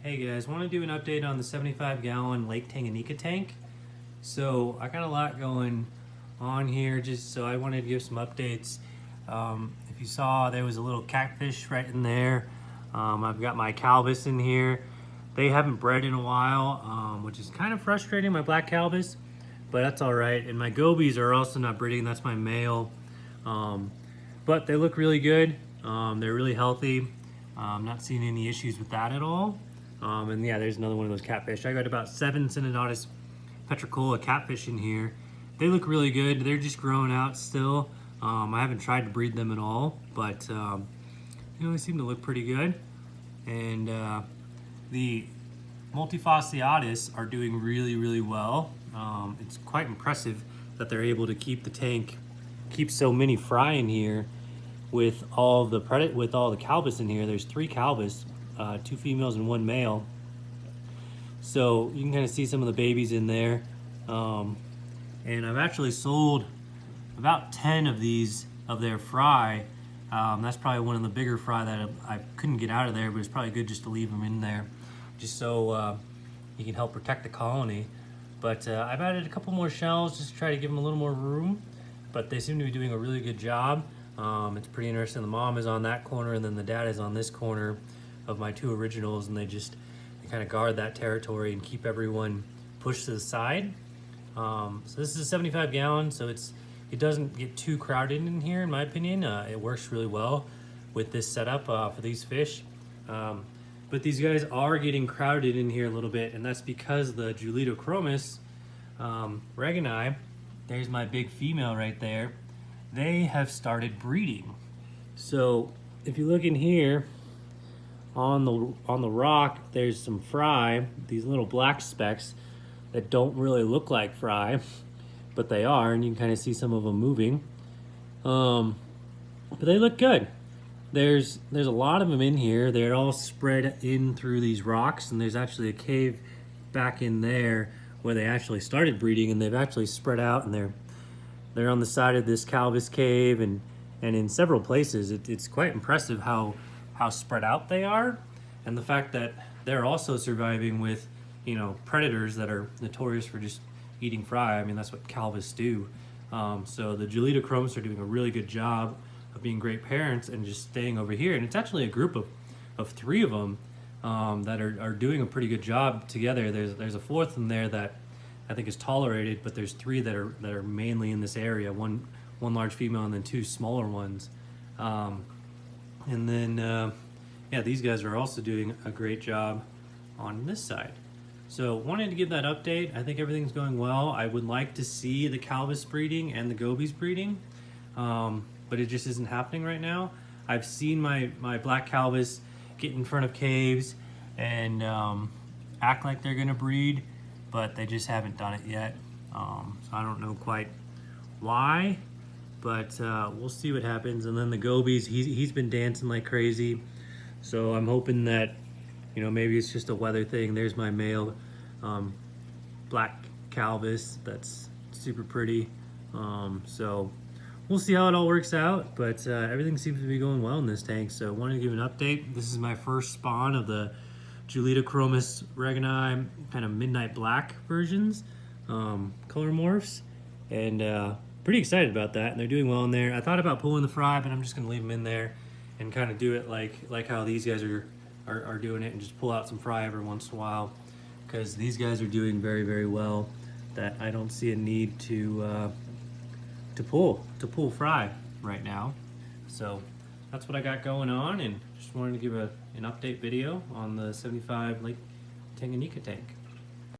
Hey guys, want to do an update on the 75-gallon Lake Tanganyika tank. So I got a lot going on here, so I wanted to give some updates. If you saw, there was a little catfish right in there. I've got my calvus in here. They haven't bred in a while, which is kind of frustrating, my black calvus, but that's all right. And my gobies are also not breeding, that's my male. But they look really good. They're really healthy. I'm not seeing any issues with that at all. And yeah, there's another one of those catfish. I got about 7 synodontis petricola catfish in here. They look really good. They're just growing out still. I haven't tried to breed them at all, but they seem to look pretty good. And the multifasciatus are doing really well. It's quite impressive that they're able to keep so many fry in here with all the calvus in here. There's 3 calvus, 2 females and 1 male. So you can kind of see some of the babies in there. And I've actually sold about 10 of their fry. That's probably one of the bigger fry that I couldn't get out of there, but it's probably good just to leave them in there, just so you can help protect the colony. But I've added a couple more shells just to try to give them a little more room, but they seem to be doing a really good job. It's pretty interesting. The mom is on that corner and then the dad is on this corner of my 2 originals, and they kind of guard that territory and keep everyone pushed to the side. So this is a 75 gallon, so it doesn't get too crowded in here, in my opinion. It works really well with this setup for these fish. But these guys are getting crowded in here a little bit, and that's because the Julidochromis regani, there's my big female right there, they have started breeding. So if you look in here on the rock, there's some fry, these little black specks that don't really look like fry, but they are, and you can kind of see some of them moving. But they look good. There's a lot of them in here. They're all spread in through these rocks, and there's actually a cave back in there where they actually started breeding, and they've actually spread out, and they're on the side of this calvus cave and in several places. It's quite impressive how spread out they are, and the fact that they're also surviving with predators that are notorious for just eating fry. I mean, that's what calvus do. So the Julidochromis are doing a really good job of being great parents and just staying over here. And it's actually a group of 3 of them that are doing a pretty good job together. There's a 4th in there that I think is tolerated, but there's 3 that are mainly in this area. One large female and then 2 smaller ones. And then yeah, these guys are also doing a great job on this side. So wanted to give that update. I think everything's going well. I would like to see the calvus breeding and the gobies breeding, but it just isn't happening right now. I've seen my black calvus get in front of caves and act like they're gonna breed, but they just haven't done it yet. So I don't know quite why, but we'll see what happens. And then the gobies, he's been dancing like crazy. So I'm hoping that maybe it's just a weather thing. There's my male black calvus that's super pretty. So we'll see how it all works out, but everything seems to be going well in this tank. So I wanted to give an update. This is my first spawn of the Julidochromis regani, kind of midnight black versions, color morphs, and pretty excited about that. And they're doing well in there. I thought about pulling the fry, but I'm just gonna leave them in there and kind of do it like how these guys are doing it, and just pull out some fry every once in a while, because these guys are doing very well that I don't see a need to pull fry right now. So that's what I got going on, and just wanted to give an update video on the 75 Lake Tanganyika tank.